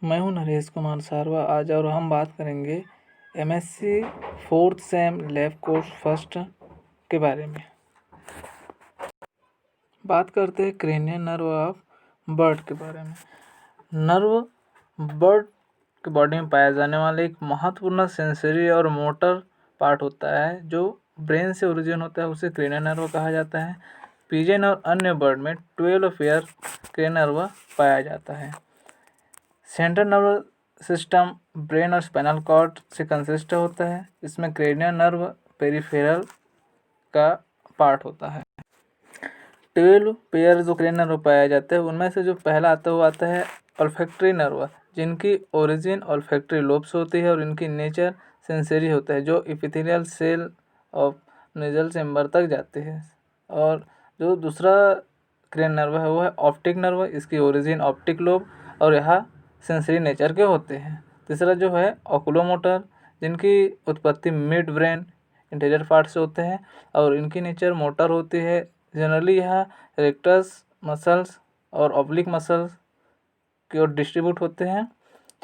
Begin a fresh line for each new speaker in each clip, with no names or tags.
मैं हूं नरेश कुमार सारवा आज और हम बात करेंगे MSc fourth same lab course first के बारे में। बात करते हैं क्रेनियल नर्व ऑफ बर्ड के बारे में। नर्व बर्ड की बॉडी में पाया जाने वाला एक महत्वपूर्ण सेंसरी और मोटर पार्ट होता है जो ब्रेन से ओरिजिन होता है, उसे क्रेनियल नर्व कहा जाता है। पिजन और अन्य बर्ड में 12 पेयर क्रेनियल नर्व पाया जाता है। सेंट्रल नर्व सिस्टम ब्रेन और स्पाइनल कॉर्ड से कंसिस्ट होता है। इसमें क्रेनियल नर्व पेरिफेरल का पार्ट होता है। 12 पेयर जो क्रेनियल नर्व पाया जाता है उनमें से जो पहला आता है ऑल्फैक्टरी नर्व, जिनकी ओरिजिन ऑल्फैक्टरी लोब से होती है और इनकी नेचर सेंसरी होता है, जो epithelial cell of nasal chamber तक जाते हैं। और जो दूसरा क्रेनियल नर्व है वो है ऑप्टिक नर्व, इसकी ओरिजिन ऑप्टिक लोब और यह सेंसरी नेचर के होते हैं। तीसरा जो है ऑकुलोमोटर, जिनकी उत्पत्ति मिड ब्रेन इंटीरियर पार्ट से होते हैं और इनकी नेचर मोटर होती है। जनरली यह रेक्टस मसल्स और ऑब्लिक मसल्स की ओर डिस्ट्रीब्यूट होते हैं।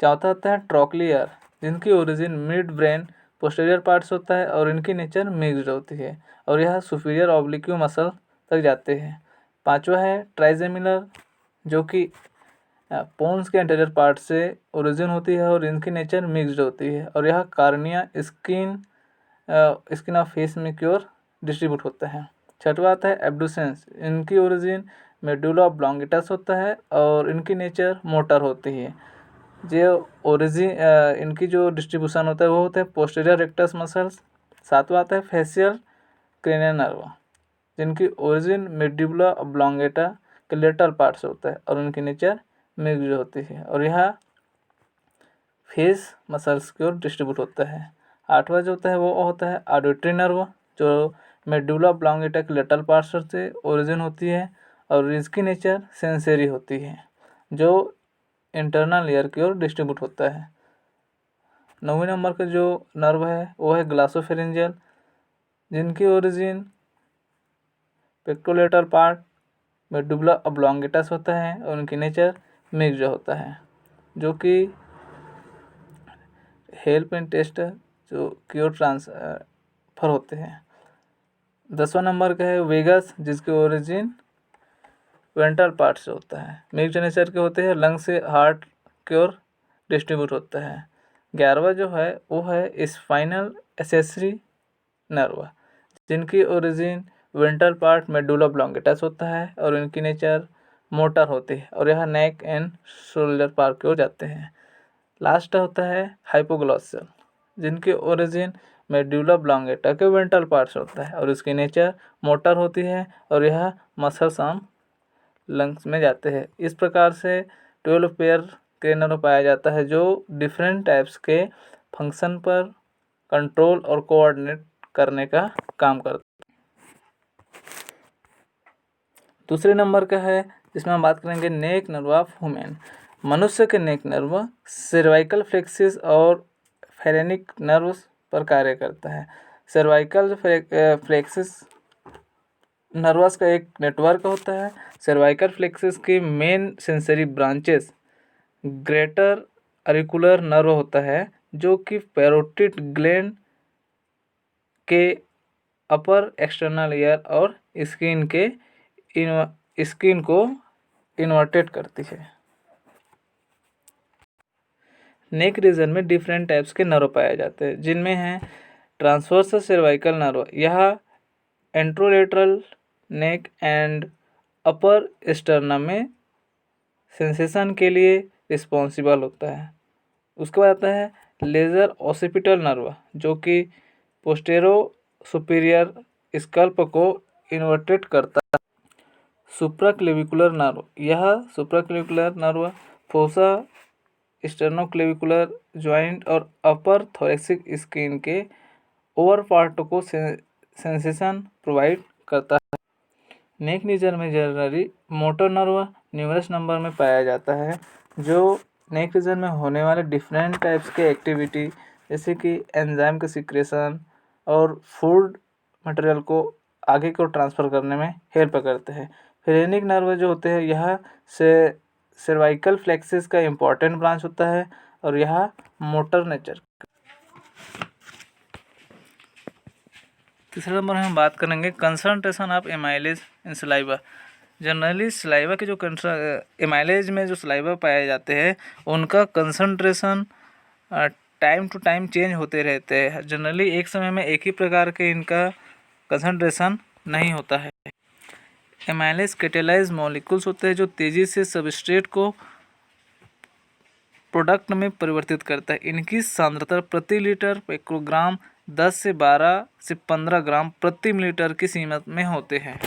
चौथा आता है ट्रोक्लियर, जिनकी origin mid brain posterior part से होता है और इनकी नेचर मिक्स्ड होती है और यह सुपीरियर ऑब्लिक्यू मसल तक जाते हैं। पांचवा है ट्राइजेमिलर, जो कि पोन्स के एंटीरियर पार्ट से ओरिजिन होती है और इनकी नेचर मिक्स्ड होती है और यह कार्निया स्किन ऑफ फेस में की ओर डिस्ट्रीब्यूट होता है। छठवा आता है एब्डुसेंस, इनकी ओरिजिन मेडुला ऑब्लॉन्गिटस होता है और इनकी नेचर मोटर होती है। जो ओरिजिन इनकी जो डिस्ट्रीब्यूशन होता है वो होता है पोस्टीरियर रेक्टस मसल्स। सातवां आता है फेशियल क्रेनियल नर्व, जिनकी ओरिजिन मेडुला ऑब्लॉन्गेटा के लेटरल पार्ट से होता है और उनकी नेचर मिक्स्ड होती है और यह फेस मसल्स की ओर डिस्ट्रीब्यूट होता है। आठवां जो होता है वो होता है ऑडिटरी नर्व, जो मेडुला ऑब्लॉन्गेटा के लेटरल पार्ट से ओरिजिन होती है और इसकी नेचर सेंसरी होती है, जो इंटरनल ईयर की ओर डिस्ट्रीब्यूट होता है। 9वें नंबर का जो नर्व है वो है ग्लासोफेरेंजियल, जिनकी ओरिजिन पेक्टोलेटरल पार्ट मेडुला ऑब्लॉन्गेटस होता है और उनकी नेचर मिक्स्ड होता है, जो कि हेल्प इन टेस्ट जो क्योर ट्रांसफर होते हैं। 10वां नंबर का है वेगस, जिसके ओरिजिन वेंट्रल पार्ट से होता है, मिक्स्ड नेचर के होते हैं, लंग से हार्ट की ओर डिस्ट्रीब्यूट होता है। 11वां जो है वो है स्पाइनल एसेसरी नर्व, जिनकी ओरिजिन वेंट्रल पार्ट मेडुला ऑब्लॉन्गेटस होता है और इनकी नेचर मोटर होती है और यह नेक एंड शोल्डर पार्ट की ओर जाते हैं। लास्ट होता है हाइपोग्लॉसल, जिनकी ओरिजिन मेडुला ऑब्लॉन्गेटा के वेंट्रल पार्ट से होता है और इसकी नेचर मोटर होती है और यह मसल्स ऑन लंग्स में जाते हैं। इस प्रकार से 12 पेयर क्रेनियल नर्व पाया जाता है, जो डिफरेंट टाइप्स के फंक्शन पर कंट्रोल और कोऑर्डिनेट करने का काम करता है। दूसरे नंबर का है जिसमें हम बात करेंगे नेक नर्व ऑफ वुमेन। मनुष्य के नेक नर्व सर्वाइकल फ्लेक्सिस और फेरेनिक नर्व्स पर कार्य करता है। सर्वाइकल फ्लेक्सिस नर्वस का एक नेटवर्क होता है। सर्वाइकल फ्लेक्सिस की main sensory branches greater auricular nerve होता है, जो कि पैरोटिड ग्लैंड के अपर एक्सटर्नल ईयर और स्किन को इन्वर्टेड करती है। नेक रीजन में डिफरेंट टाइप्स के नर्व पाए जाते हैं, जिनमें है ट्रांसवर्स सर्वाइकल नर्व, यह anterolateral neck and upper sternum में सेंसेशन के लिए रिस्पॉन्सिबल होता है। उसके बाद आता है लेजर ऑसिपिटल नर्व, जो कि पोस्टेरो सुपीरियर स्कल्प को इन्वर्टेड करता है। सुप्राक्लेविकुलर नर्व, यह supraclavicular nerve fossa sternoclavicular joint और अपर थोरेसिक स्किन के ओवर पार्ट को सेंसेशन प्रोवाइड करता है। नेक रीजन में generally motor nerve numerous number में पाया जाता है, जो नेक रीजन में होने वाले डिफरेंट टाइप्स के एक्टिविटी जैसे कि एंजाइम के सिक्रेशन और फूड मटेरियल को आगे को ट्रांसफ़र करने में हेल्प करते हैं। फेरेनिक नर्व जो होते हैं यह से सर्वाइकल फ्लेक्सिस का इम्पॉर्टेंट ब्रांच होता है और यह मोटर नेचर। तीसरे नंबर हम बात करेंगे concentration of amylase in saliva. Generally saliva के जो एमाइलेज में जो सलाइवा पाए जाते हैं उनका concentration time to time change होते रहते हैं। जनरली एक समय में एक ही प्रकार के इनका कंसंट्रेशन नहीं होता है। एमाइलेज कैटेलाइज मॉलिक्यूल्स होते हैं जो तेज़ी से सबस्ट्रेट को प्रोडक्ट में परिवर्तित करता है। इनकी सांद्रता प्रति लीटर माइक्रोग्राम 10 से 12 से 15 ग्राम प्रति मिलीलीटर की सीमा में होते हैं।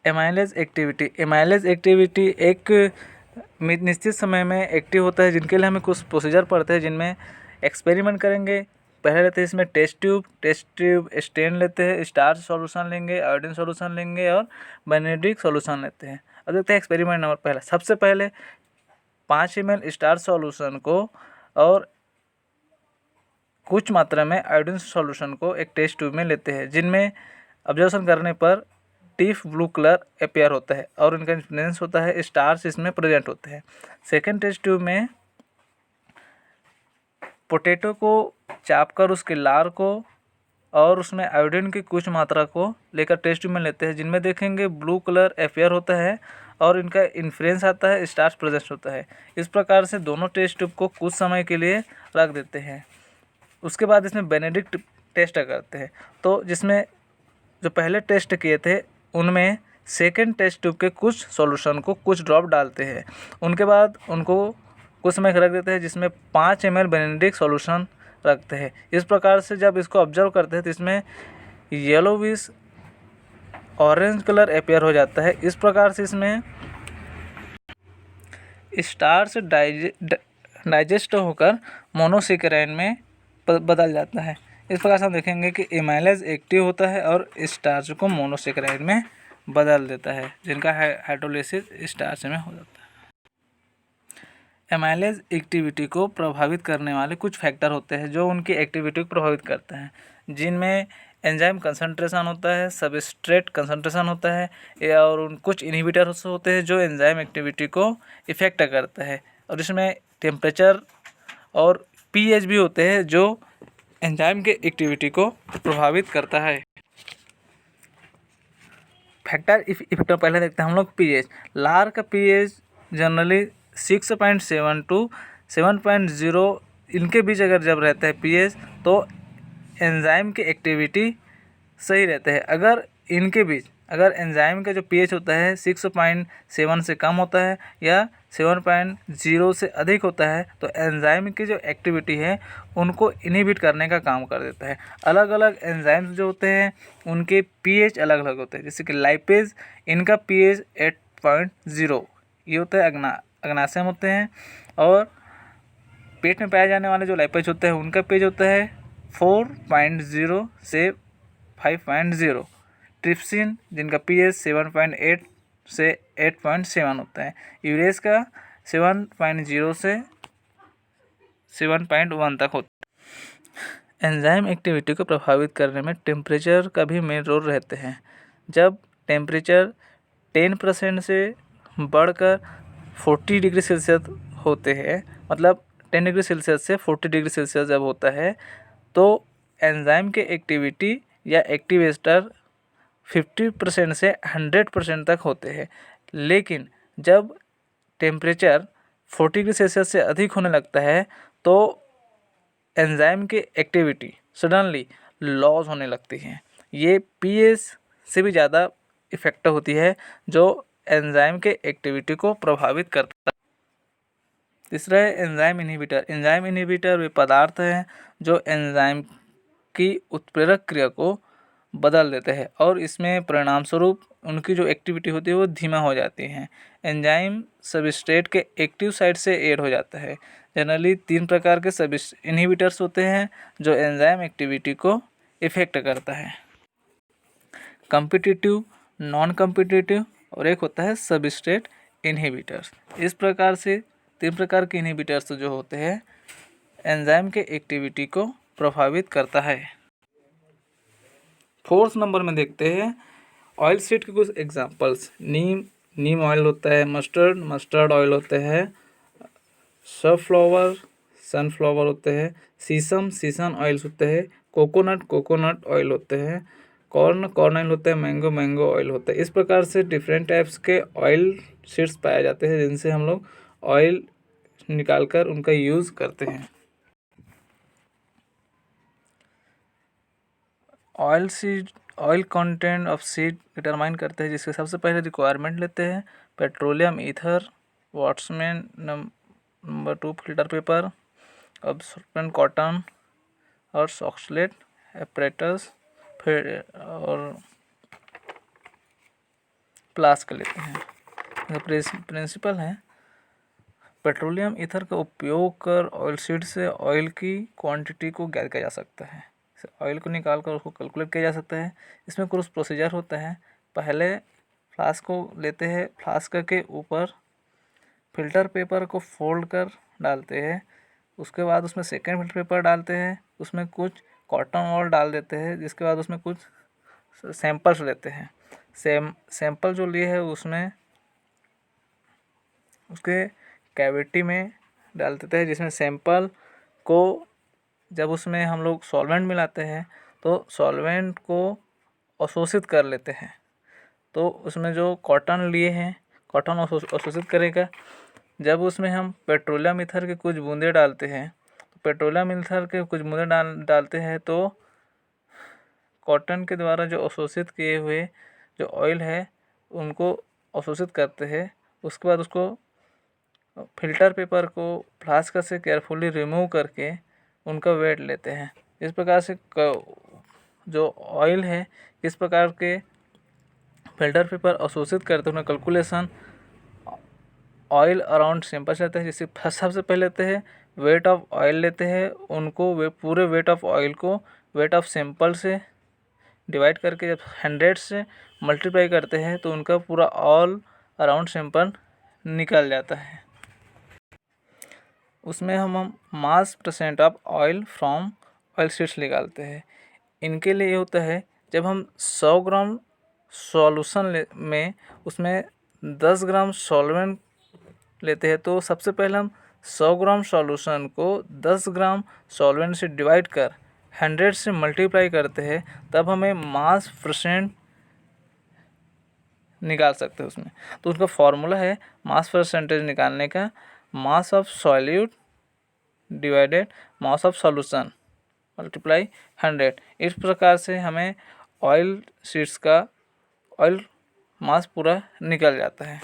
एमाइलेज एक्टिविटी एक निश्चित समय में एक्टिव होता है, जिनके लिए हमें कुछ प्रोसीजर पड़ते हैं जिनमें एक्सपेरिमेंट करेंगे। पहले लेते हैं इसमें टेस्ट ट्यूब स्टेन लेते हैं, स्टार्च सॉल्यूशन लेंगे, आयोडीन सॉल्यूशन लेंगे और बेनेडिक्ट सॉल्यूशन लेते हैं। अब देखते हैं एक्सपेरिमेंट नंबर पहला। सबसे पहले 5 ml स्टार्च सॉल्यूशन को और कुछ मात्रा में आयोडीन सॉल्यूशन को एक टेस्ट ट्यूब में लेते हैं, जिनमें ऑब्जर्वेशन करने पर डीप ब्लू कलर अपीयर होता है और इनका इन्फ्लुएंस होता है, स्टार्च इसमें प्रेजेंट होते हैं। सेकेंड टेस्ट ट्यूब में पोटैटो को चापकर उसके लार को और उसमें आयोडीन की कुछ मात्रा को लेकर टेस्ट ट्यूब में लेते हैं, जिनमें देखेंगे ब्लू कलर अपीयर होता है और इनका इन्फ्लुएंस आता है, स्टार्च प्रेजेंट होता है। इस प्रकार से दोनों टेस्ट ट्यूब को कुछ समय के लिए रख देते हैं। उसके बाद इसमें बेनेडिक्ट टेस्ट करते हैं, तो जिसमें जो पहले टेस्ट किए थे उनमें सेकेंड टेस्ट ट्यूब के कुछ सॉल्यूशन को कुछ ड्रॉप डालते हैं। उनके बाद उनको कुछ समय रख देते हैं, जिसमें 5 ml बेनेडिक्ट सॉल्यूशन रखते हैं। इस प्रकार से जब इसको ऑब्जर्व करते हैं तो इसमें येलोविश ऑरेंज कलर अपीयर हो जाता है। इस प्रकार से इसमें स्टार्च डाइजेस्ट होकर मोनोसेकेराइड में बदल जाता है। इस प्रकार से हम देखेंगे कि एमाइलेज एक्टिव होता है और स्टार्च को मोनोसेकेराइड में बदल देता है, जिनका हाइड्रोलिसिस स्टार्च में हो जाता है। एमाइलेज एक्टिविटी को प्रभावित करने वाले कुछ फैक्टर होते हैं जो उनकी एक्टिविटी को प्रभावित करते हैं, जिनमें एंजाइम कंसंट्रेशन होता है, सबस्ट्रेट कंसंट्रेशन होता है और कुछ इनहिबिटर्स होते हैं जो एंजाइम एक्टिविटी को इफेक्ट करता है। और इसमें टेम्परेचर और पीएच भी होते हैं जो एंजाइम के एक्टिविटी को प्रभावित करता है। फैक्टर इफेक्ट पहले देखते हैं हम लोग पीएच। लार का पीएच जनरली 6.7 to 7.0 इनके बीच अगर जब रहता है पीएच तो एंजाइम की एक्टिविटी सही रहता है। अगर इनके बीच अगर एंजाइम का जो पीएच होता है 6.7 से कम होता है या 7.0 से अधिक होता है तो एंजाइम की जो एक्टिविटी है उनको इनहिबिट करने का काम कर देता है। अलग अलग एंजाइम्स जो होते हैं उनके पीएच अलग अलग होते हैं। जैसे कि लाइपेज, इनका पीएच 8.0 ये होता है, अग्नाशयम होते हैं। और पेट में पाए जाने वाले जो लाइपेज होते हैं उनका पीएच होता है 4.0 से 5.0। ट्रिप्सिन जिनका पीएच 7.8 से 8.7 होता है। यूरेज का 7.0 से 7.1 तक होता है। एंजाइम एक्टिविटी को प्रभावित करने में टेम्परेचर का भी मेन रोल रहते हैं। जब टेम्परेचर 10% से बढ़कर 40 डिग्री सेल्सियस होते हैं, मतलब 10 डिग्री सेल्सियस से 40 डिग्री सेल्सियस जब होता है तो एंजाइम के एक्टिविटी या एक्टिवेटर 50% से 100% तक होते हैं। लेकिन जब टेम्परेचर 40 डिग्री सेल्सियस से अधिक होने लगता है तो एंजाइम की एक्टिविटी सडनली लॉस होने लगती है। ये पीएच से भी ज़्यादा इफेक्ट होती है जो एंजाइम के एक्टिविटी को प्रभावित करता है। तीसरा है एंजाइम इनहिबिटर। एंजाइम इनहिबिटर वे पदार्थ हैं जो एंजाइम की उत्प्रेरक क्रिया को बदल देते हैं और इसमें परिणाम स्वरूप उनकी जो एक्टिविटी होती है वो धीमा हो जाती है। एंजाइम सबस्ट्रेट के एक्टिव साइट से ऐड हो जाता है। जनरली 3 प्रकार के इनहिबिटर्स होते हैं जो एंजाइम एक्टिविटी को इफेक्ट करता है, कम्पिटिटिव, नॉन कम्पिटिटिव और एक होता है सबस्ट्रेट इनहिबिटर्स। इस प्रकार से 3 प्रकार के इनहिबिटर्स जो होते हैं एंजाइम के एक्टिविटी को प्रभावित करता है। 4th नंबर में देखते हैं ऑयल सीड के कुछ एग्जांपल्स। नीम, नीम ऑयल होता है, मस्टर्ड ऑयल होते हैं, सनफ्लावर होते हैं, सीसम ऑयल्स होते हैं, कोकोनट ऑयल होते हैं, कॉर्न ऑयल होता है, मैंगो ऑयल होता है। इस प्रकार से डिफरेंट टाइप्स के ऑयल सीड्स पाए जाते हैं जिनसे हम लोग ऑयल निकालकर उनका यूज़ करते हैं। Oil content of seed determine करते हैं, जिसके सबसे पहले रिक्वायरमेंट लेते हैं petroleum ether, Whatman number 2 filter paper, absorbent cotton और सॉक्सलेट एपरेटस और फ्लास्क लेते हैं। प्रिंसिपल है पेट्रोलियम ईथर का उपयोग कर ऑयल सीड से ऑयल की क्वांटिटी को ज्ञात किया जा सकता है। ऑयल को निकाल कर उसको कैलकुलेट किया जा सकता है। इसमें कुछ प्रोसीजर होता है। पहले फ्लास्क को लेते हैं, फ्लास्क के ऊपर फिल्टर पेपर को फोल्ड कर डालते हैं। उसके बाद उसमें सेकेंड फिल्टर पेपर डालते हैं, उसमें कुछ कॉटन वॉल डाल देते हैं, जिसके बाद उसमें कुछ सैंपल्स लेते हैं। सैंपल जो लिए है उसमें उसके कैविटी में डाल देते हैं, जिसमें सैंपल को जब उसमें हम लोग सॉल्वेंट मिलाते हैं तो सॉल्वेंट को अवशोषित कर लेते हैं। तो उसमें जो कॉटन लिए हैं, कॉटन अवशोषित करेगा। जब उसमें हम पेट्रोलियम ईथर के कुछ बूंदे डालते हैं, तो पेट्रोलियम ईथर के कुछ बूंदे डालते हैं तो कॉटन के द्वारा जो अवशोषित किए हुए जो ऑयल है उनको अवशोषित करते हैं। उसके बाद उसको फिल्टर पेपर को फ्लास्क से केयरफुली रिमूव करके उनका वेट लेते हैं। इस प्रकार से जो ऑयल है इस प्रकार के फिल्टर पेपर अवशोषित करते हैं। कैलकुलेशन ऑयल अराउंड सैंपल लेते हैं, जिससे सबसे पहले लेते हैं वेट ऑफ ऑयल लेते हैं, उनको पूरे वेट ऑफ ऑयल को वेट ऑफ सैंपल से डिवाइड करके जब 100 से मल्टीप्लाई करते हैं तो उनका पूरा ऑल अराउंड सैंपल निकल जाता है। उसमें हम मास percent of oil from oil seeds निकालते हैं। इनके लिए ये होता है जब हम 100 ग्राम सॉल्यूशन में उसमें 10 ग्राम सॉल्वेंट लेते हैं, तो सबसे पहले हम 100 ग्राम सॉल्यूशन को 10 ग्राम सॉल्वेंट से डिवाइड कर 100 से मल्टीप्लाई करते हैं, तब हमें मास परसेंट निकाल सकते हैं उसमें। तो उसका फॉर्मूला है मास परसेंटेज निकालने का, mass of solute divided mass of solution multiply 100। इस प्रकार से हमें ऑयल सीड्स का ऑयल मास पूरा निकल जाता है।